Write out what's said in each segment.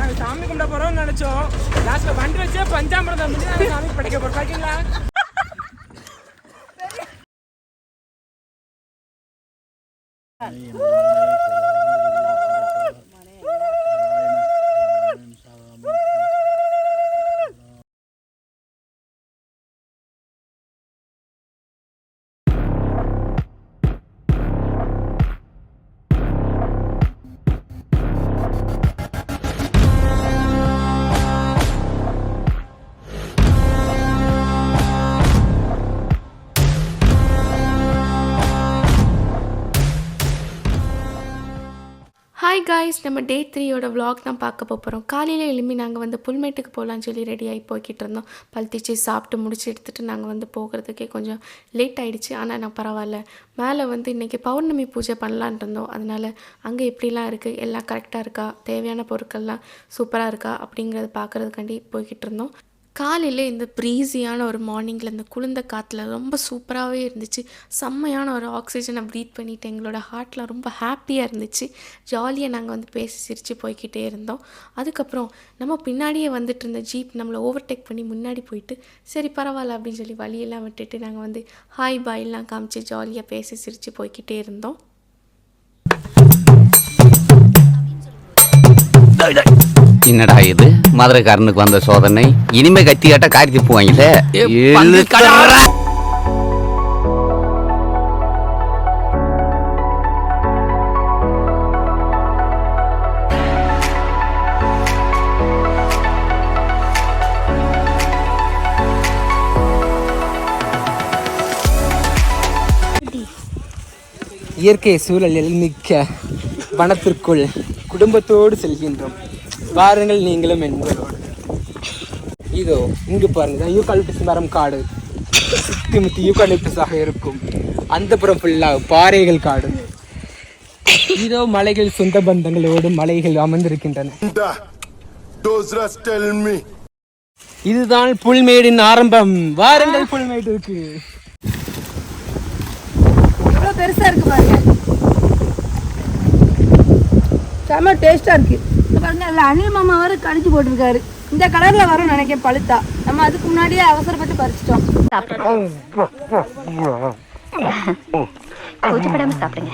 நாங்கள் சாமி கும்பிட போகிறோம்னு நினச்சோம். லாஸ்ட்டில் வண்டி வச்சே பஞ்சாமிரதம் முடிஞ்சு சாமி படைக்க போகிறோம். பாத்தீங்களா? ஹாய் காய்ஸ், நம்ம டே 3யோட vlog தான் பார்க்க போகிறோம். காலையில் எழும்பி நாங்கள் வந்து புல்மேட்டுக்கு போகலான்னு சொல்லி ரெடியாகி போய்கிட்டு இருந்தோம். பழுத்திச்சு சாப்பிட்டு முடிச்சு எடுத்துகிட்டு நாங்கள் வந்து போகிறதுக்கே கொஞ்சம் லேட் ஆகிடுச்சு. ஆனால் நான் பரவாயில்ல, மேலே வந்து இன்றைக்கி பௌர்ணமி பூஜை பண்ணலான் இருந்தோம். அதனால் அங்கே எப்படிலாம் இருக்குது, எல்லாம் கரெக்டாக இருக்கா, தேவையான பொருட்கள்லாம் சூப்பராக இருக்கா அப்படிங்கிறத பார்க்குறதுக்காண்டி போய்கிட்டு இருந்தோம். காலையில் இந்த ப்ரீஸியான ஒரு மார்னிங்கில் இந்த குளிர்ந்த காற்றுல ரொம்ப சூப்பராகவே இருந்துச்சு. செம்மையான ஒரு ஆக்சிஜனை ப்ரீத் பண்ணிவிட்டு எங்களோட ஹார்ட்டில் ரொம்ப ஹாப்பியாக இருந்துச்சு. ஜாலியாக நாங்கள் வந்து பேசி சிரித்து போய்கிட்டே இருந்தோம். அதுக்கப்புறம் நம்ம பின்னாடியே வந்துட்டு இருந்த ஜீப் நம்மளை ஓவர்டேக் பண்ணி முன்னாடி போயிட்டு, சரி பரவாயில்ல அப்படின்னு சொல்லி வழியெல்லாம் விட்டுட்டு நாங்கள் வந்து ஹாய் பாய்லாம் காமிச்சு ஜாலியாக பேசி சிரித்து போய்கிட்டே இருந்தோம். என்னடா இது மதுரைக்காரனுக்கு வந்த சோதனை? இனிமே கத்தி கட்ட காரி போவாங்களே. இயற்கை சூழலில் மிக்க வனத்திற்குள் குடும்பத்தோடு செல்கின்றோம். வாருங்கள் நீங்களும் எங்களோடு. இதோ இங்கு பாருங்க, யூகாலிப்டஸ் மரம் காடு சுத்தி முத்தி யூகாலிப்டஸாக இருக்கும். அந்த புறம் ஃபுல்லாக பாறைகள் காடு. இதோ மலைகள் சொந்த பந்தங்களோடு மலைகள் அமர்ந்திருக்கின்றன. இதுதான் புல்மேடின் ஆரம்பம். வாருங்கள் புல்மேட்டிற்கு. எவ்வளோ பெருசா இருக்கு பாருங்க, செம்ம டேஸ்டா இருக்கு பாருங்க. அதில் அனில் மாமா வர கடிச்சு போட்டிருக்காரு. இந்த கலர்ல வரும் நினைக்க பழுத்தா. நம்ம அதுக்கு முன்னாடியே அவசரப்பட்டு பறிச்சிட்டோம். கூச்சப்படாம சாப்பிடுங்க.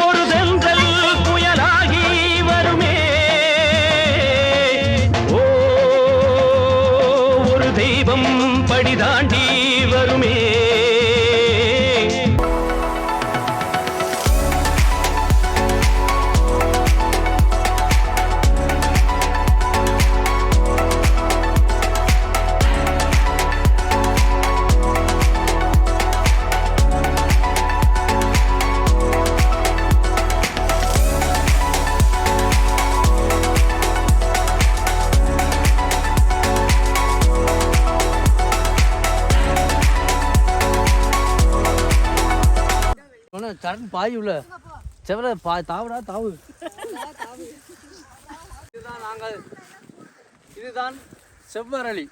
ஒரு செந்தல் புயலாகி வருமே, ஒரு தெய்வம் படிதாண்டி வருமே. பாய் உள்ள செவல தாவுடா தாவு. இதுதான் நாங்கள், இதுதான் செவ்வரளி.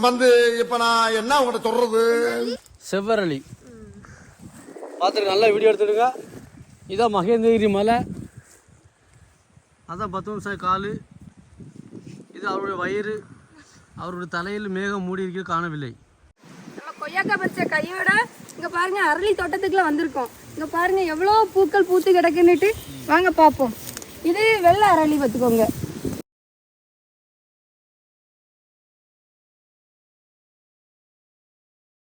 வந்து இப்ப நான் என்ன உங்கள்கிட்ட சொல்றது, செவ்வரளி பார்த்துட்டு நல்லா வீடியோ எடுத்துடுங்க. இதான் மகேந்திரகிரி மலை. அதான் 10 நிமிஷம் காலு. இது அவருடைய வயிறு. அவருடைய தலையில் மேகம் மூடி இருக்க காணவில்லை. நம்ம கொய்யாக்காய் பறிச்ச கையோட இங்க பாருங்க அரளி தோட்டத்துக்குள்ள வந்திருக்கோம். இங்க பாருங்க எவ்வளோ பூக்கள் பூத்து கிடக்குன்னுட்டு. வாங்க பார்ப்போம். இது வெள்ளை அரளி பார்த்துக்கோங்க.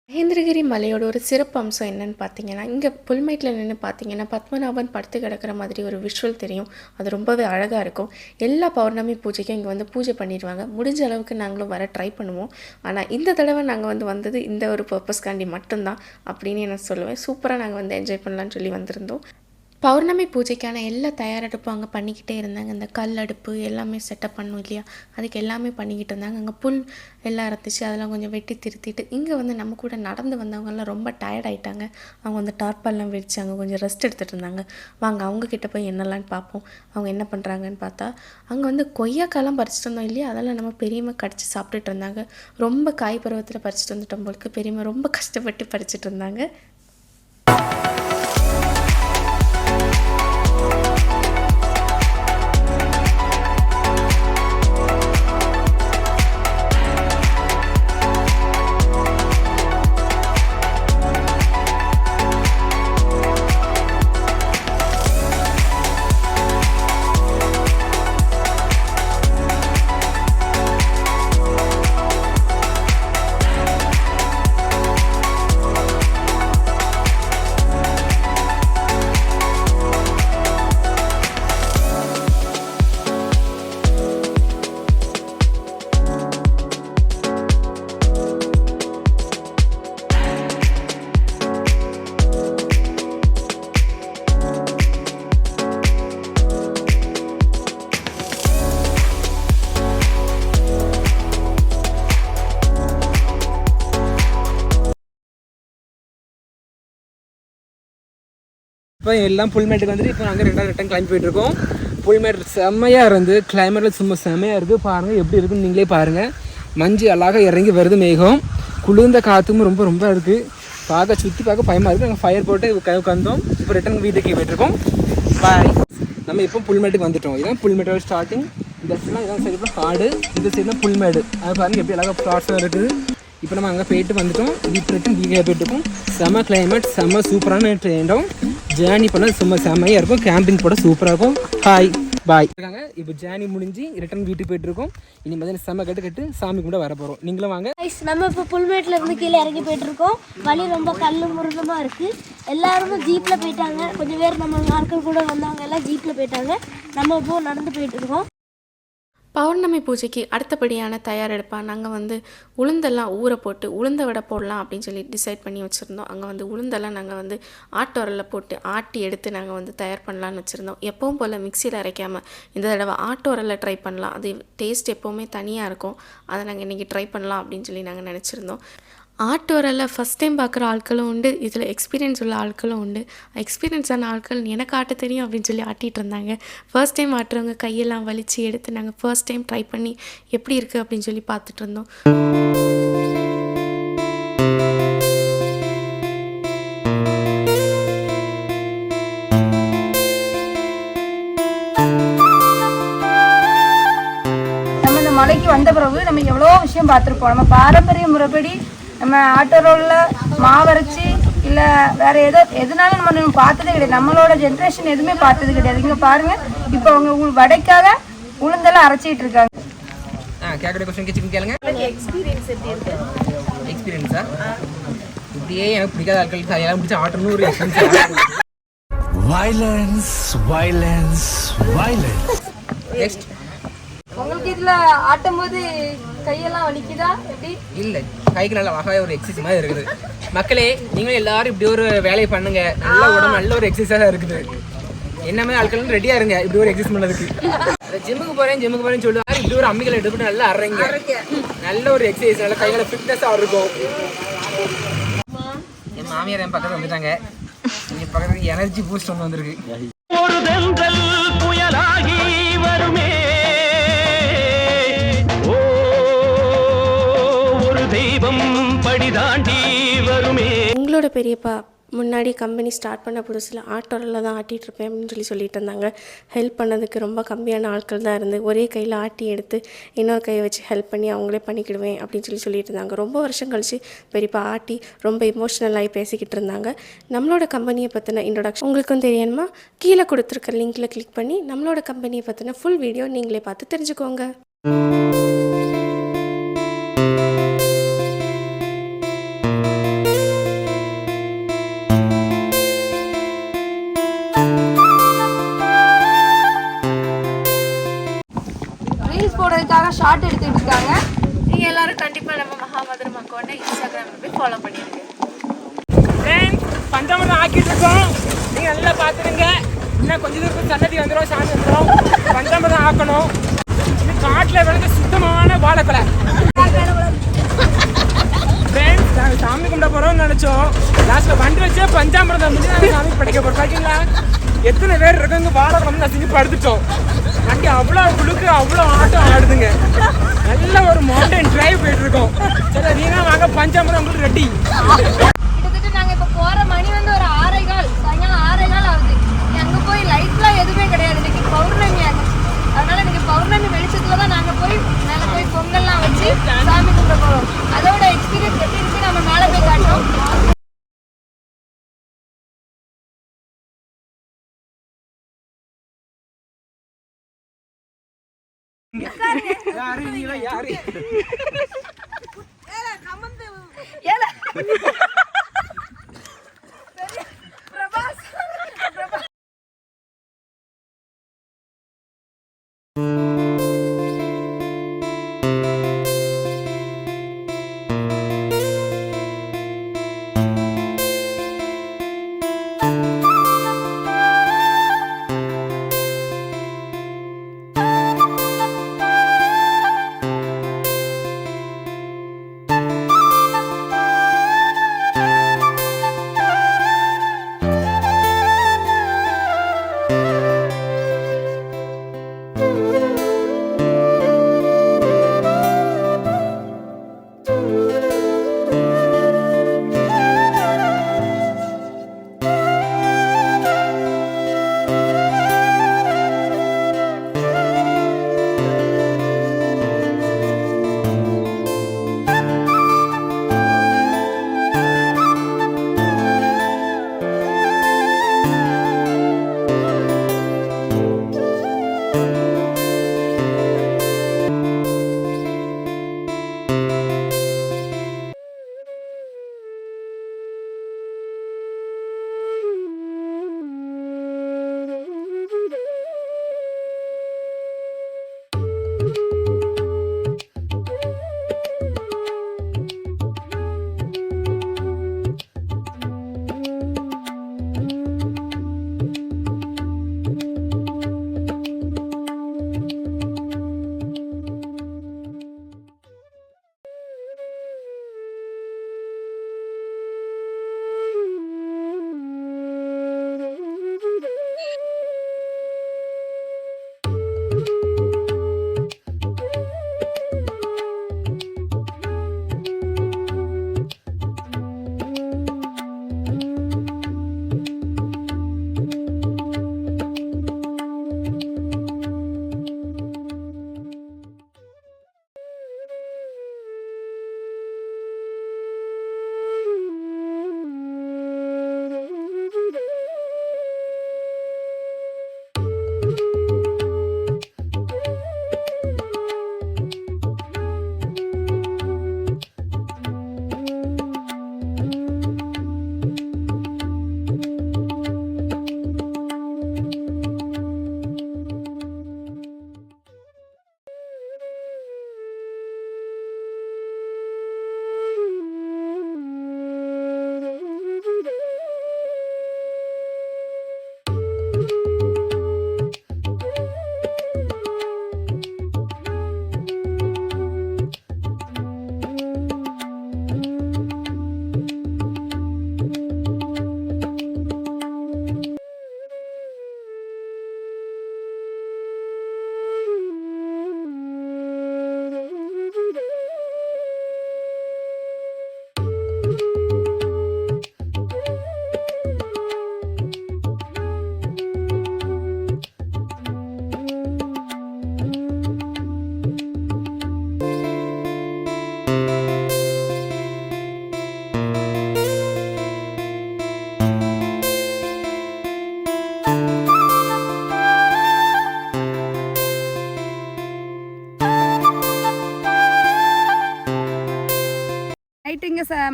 மகேந்திரகிரி மலையோட ஒரு சிறப்பு அம்சம் என்னன்னு பார்த்தீங்கன்னா, இங்கே புல்மேட்டில் நின்று பார்த்தீங்கன்னா பத்மநாபன் படுத்து கிடக்கிற மாதிரி ஒரு விஷுவல் தெரியும். அது ரொம்பவே அழகாக இருக்கும். எல்லா பௌர்ணமி பூஜைக்கும் இங்கே வந்து பூஜை பண்ணிடுவாங்க. முடிஞ்ச அளவுக்கு நாங்களும் வர ட்ரை பண்ணுவோம். ஆனால் இந்த தடவை நாங்கள் வந்தது இந்த ஒரு பர்பஸ்காண்டி மட்டும்தான் அப்படின்னு நான் சொல்லுவேன். சூப்பராக நாங்கள் வந்து என்ஜாய் பண்ணலான்னு சொல்லி வந்திருந்தோம். பௌர்ணமி பூஜைக்கான எல்லா தயாரெடுப்பும் அங்கே பண்ணிக்கிட்டே இருந்தாங்க. இந்த கல் அடுப்பு எல்லாமே செட்டப் பண்ணும் இல்லையா, அதுக்கு எல்லாமே பண்ணிக்கிட்டு இருந்தாங்க. அங்கே புல் எல்லாம் இருந்துச்சு, அதெல்லாம் கொஞ்சம் வெட்டி திருத்திட்டு இங்கே வந்து நம்ம கூட நடந்து வந்தவங்கெல்லாம் ரொம்ப டயர்ட் ஆகிட்டாங்க. அவங்க வந்து டார்ப்பெல்லாம் விரிச்சாங்க, கொஞ்சம் ரெஸ்ட் எடுத்துகிட்டு இருந்தாங்க. வாங்க அவங்கக்கிட்ட போய் என்னெல்லான்னு பார்ப்போம், அவங்க என்ன பண்ணுறாங்கன்னு. பார்த்தா அங்கே வந்து கொய்யாக்காலாம் பறிச்சிட்டு இருந்தோம் இல்லையா, அதெல்லாம் நம்ம பெரியம்மா கடிச்சு சாப்பிட்டுட்டு இருந்தாங்க. ரொம்ப காய் பருவத்தில் பறிச்சிட்டு வந்துட்டோம் போலுக்கு. பெரியம்மா ரொம்ப கஷ்டப்பட்டு பறிச்சிட்டு இருந்தாங்க. இப்போ எல்லாம் புல்மேட்டுக்கு வந்துட்டு இப்போ நாங்கள் ரெண்டாவது ரிட்டன் கிளம்பி போயிட்டுருக்கோம். புல்மேட் செம்மையாக இருந்து கிளைமேட்டில் சும்மா செம்மையாக இருக்குது. பாருங்கள் எப்படி இருக்குன்னு நீங்களே பாருங்கள். மஞ்சு அழகாக இறங்கி வருது, மேகம் குளிர்ந்த காற்றும் ரொம்ப ரொம்ப இருக்குது. பார்க்க சுற்றி பார்க்க பயமாக இருக்குது. நாங்கள் ஃபயர் போட்டு உட்காந்தோம். இப்போ ரிட்டன் வீட்டுக்கு போயிட்டுருக்கோம். பாய். நம்ம இப்போ புல்மேட்டுக்கு வந்துட்டோம். இதான் புல்மேட்டோட ஸ்டார்டிங். இந்த சைட்லாம் இதான் சைடு காடு, இந்த சைடுனா புல்மேடு. அது பாருங்கள் எப்படி அழகாக ப்ளாட்ஸாக இருக்குது. இப்போ நம்ம அங்கே போயிட்டு வந்துட்டோம். இப்போ ரிட்டன் வீட்டுக்கு போயிட்டுருக்கோம். செம்ம கிளைமேட், செம்ம சூப்பரான இடம். ஜேர்னி பண்ண சும்மா செம்மையாக இருக்கும். கேம்பிங் போட சூப்பராக இருக்கும். ஹாய் பாய் இருக்காங்க. இப்போ ஜேர்னி முடிஞ்சு ரிட்டன் வீட்டுக்கு போயிட்டு இருக்கோம். இனி பார்த்தீங்கன்னா செம்ம கட்டு சாமி கூட வர போகிறோம். நீங்களும் வாங்க. நம்ம இப்போ புல்மேட்டில் இருந்து கீழே இறங்கி போயிட்டு இருக்கோம். வழி ரொம்ப கல்லு முருகமாக இருக்குது. எல்லாருமே ஜீப்பில் போயிட்டாங்க. கொஞ்சம் பேர் நம்ம ஆட்கள் கூட வந்தவங்க எல்லாம் ஜீப்பில் போயிட்டாங்க. நம்ம இப்போ நடந்து போயிட்டு இருக்கோம். பௌர்ணமி பூஜைக்கு அடுத்தபடியான தயாரெடுப்பாக நாங்கள் வந்து உளுந்தெல்லாம் ஊற போட்டு உளுந்த வடை போடலாம் அப்படின்னு சொல்லி டிசைட் பண்ணி வச்சுருந்தோம். அங்கே வந்து உளுந்தெல்லாம் நாங்கள் வந்து ஆட்டோரில் போட்டு ஆட்டி எடுத்து நாங்கள் வந்து தயார் பண்ணலான்னு வச்சுருந்தோம். எப்பவும் போல் மிக்சியில் அரைக்காமல் இந்த தடவை ஆட்டோரில் ட்ரை பண்ணலாம். அது டேஸ்ட் எப்போவுமே தனியாக இருக்கும். அதை நாங்கள் இன்றைக்கி ட்ரை பண்ணலாம் அப்படின்னு சொல்லி நாங்கள் நினச்சிருந்தோம். ஆட்டோரில் ஃபஸ்ட் டைம் பார்க்குற ஆட்களும் உண்டு, இதில் எக்ஸ்பீரியன்ஸ் உள்ள ஆட்களும் உண்டு. எக்ஸ்பீரியன்ஸான ஆட்கள் எனக்கு ஆட்ட தெரியும் அப்படின்னு சொல்லி ஆட்டிகிட்டு இருந்தாங்க. ஃபர்ஸ்ட் டைம் ஆட்டுறவங்க கையெல்லாம் வலித்து எடுத்து நாங்கள் ஃபர்ஸ்ட் டைம் ட்ரை பண்ணி எப்படி இருக்குது அப்படின்னு சொல்லி பார்த்துட்டு இருந்தோம். நம்ம இந்த மலைக்கு வந்த பிறகு நம்ம எவ்வளோ விஷயம் பார்த்துருப்போம். நம்ம பாரம்பரிய முறைப்படி நம்ம ஆட்டோ ரோலில் மாவரைச்சி இல்லை வேறு எதுனாலும் நம்ம பார்த்ததே கிடையாது. நம்மளோட ஜென்ரேஷன் எதுவுமே பார்த்தது கிடையாது. இங்கே பாருங்கள், இப்போ அவங்க வடைக்காக உளுந்தெல்லாம் அரைச்சிட்டு இருக்காங்க. கேட்குற கொஸ்டின் கேளுங்க. எக்ஸ்பீரியன்ஸ் எப்படி இருக்குது? எக்ஸ்பீரியன்ஸா இப்படியே எனக்கு பிடிக்காத ஆட்கள் கையெல்லாம் பிடிச்சி ஆட்டணும் ஒரு எக்ஸ்பீரியன்ஸ். நெக்ஸ்ட் உங்களுக்கு இதில் ஆட்டும் போது கையெல்லாம் வலிக்குதா எப்படி? இல்லை, கைக்கு நல்ல அழகாக ஒரு எக்ஸசைஸ் மாதிரி இருக்குது. மக்களே, நீங்களும் எல்லாரும் இப்படி ஒரு வேலையை பண்ணுங்க. நல்ல உடம்பு நல்ல ஒரு எக்ஸசைஸாக இருக்குது. என்னமே ஆட்கள் ரெடியாக இருங்க இப்படி ஒரு எக்ஸசைஸ் பண்ணதுக்கு. ஜிம்முக்கு போகிறேன்னு சொல்லுவாங்க. இப்படி ஒரு அம்மிகளை எடுத்துட்டு நல்லா அரைங்க. நல்ல ஒரு எக்ஸசைஸ், நல்ல கைகளை ஃபிட்னஸாக இருக்கும். என் மாமியார் என் பக்கத்தில் வந்துட்டாங்க. என் பக்கத்துக்கு எனர்ஜி பூஸ்ட் ஒன்று வந்திருக்கு. ஒரு தென்றல் புயலாகி வருமே, ஓ ஒரு தெய்வம் படிதாண்டி வருமே. எங்களோட பெரியப்பா முன்னாடி கம்பெனி ஸ்டார்ட் பண்ண புதுசில் ஆட்டோரில் தான் ஆட்டிகிட்ருப்பேன் அப்படின்னு சொல்லிட்டு இருந்தாங்க. ஹெல்ப் பண்ணதுக்கு ரொம்ப கம்மியான ஆட்கள் தான் இருந்து ஒரே கையில் ஆட்டி எடுத்து இன்னொரு கையை வச்சு ஹெல்ப் பண்ணி அவங்களே பண்ணிக்கிடுவேன் அப்படின்னு சொல்லிட்டு இருந்தாங்க. ரொம்ப வருஷம் கழித்து பெரியப்பா ஆட்டி ரொம்ப இமோஷ்னலாகி பேசிக்கிட்டு இருந்தாங்க. நம்மளோட கம்பெனியை பற்றின இன்ட்ரொடக்ஷன் உங்களுக்கும் தெரியணுமா? கீழே கொடுத்துருக்க லிங்க்கில் கிளிக் பண்ணி நம்மளோட கம்பெனியை பற்றின ஃபுல் வீடியோ நீங்களே பார்த்து தெரிஞ்சுக்கோங்க. போடுறதுக்காக ஷார்ட் எடுத்துட்டு இருக்காங்க. நீங்கள் எல்லாரும் கண்டிப்பாக நம்ம மகாமதுரம் அக்கௌண்ட்டை இன்ஸ்டாகிராமில் போய் ஃபாலோ பண்ணிடுங்க. பஞ்சாமிரம் ஆக்கிட்டு இருக்கோம். நீங்கள் நல்லா பார்த்துருங்க. இன்னும் கொஞ்சம் தூரம் சன்னதி வந்துடும், சாமி வந்துடும். பஞ்சாமிரம் ஆக்கணும். இது காட்டில் விளைஞ்ச சுத்தமான வாழைப்பழை. ஃப்ரெண்ட்ஸ், நாங்கள் சாமி கும்பிட போகிறோம்னு நினச்சோம். லாஸ்ட்டில் வண்டி வச்சே பஞ்சாமிரத்தை முடிஞ்சு நாங்கள் சாமி படைக்க போகிறோம். பார்த்தீங்களா எத்தனை பேர் இருக்கவங்க வாழைப்பழம் நசுங்கி படுத்துட்டோம். வண்டி அவ்வளோ குழுக்கு அவ்வளோ ஆட்டம் ஆடுதுங்க. நல்ல ஒரு மவுண்டன் டிரைவ் போயிட்டு இருக்கோம். சரி, நீங்கள் வாங்க, பஞ்சாமிரம் ரெடி. கிட்டத்தட்ட நாங்கள் இப்போ போகிற மணி வந்து ஒரு 6:15, சாயங்காலம் 6:15 ஆகுது. அங்கே போய் லைட்லாம் எதுவுமே கிடையாது. இன்னைக்கு பௌர்ணமி ஆகுது. அதனால இன்னைக்கு பௌர்ணமி வெளிச்சத்தில் தான் நாங்கள் போய் மேலே போய் பொங்கல்லாம் வச்சு சாமி கும்பிட போகிறோம். அதோட எக்ஸ்பீரியன்ஸ் எப்படி இருக்கு நம்ம மேலே போய் காட்டுறோம். யாரு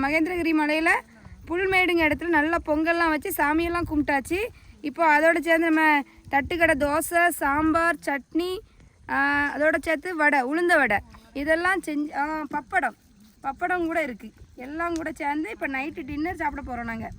மகேந்திரகிரி மலையில் புல்மேடுங்க இடத்துல நல்லா பொங்கல்லாம் வச்சு சாமியெல்லாம் கும்பிட்டாச்சு. இப்போ அதோடு சேர்ந்து நம்ம தட்டுக்கடை தோசை, சாம்பார், சட்னி, அதோடு சேர்த்து வடை, உளுந்த வடை இதெல்லாம் செஞ்சு பப்படம் கூட இருக்குது. எல்லாம் கூட சேர்ந்து இப்போ நைட்டு டின்னர் சாப்பிட போகிறோம் நாங்கள்.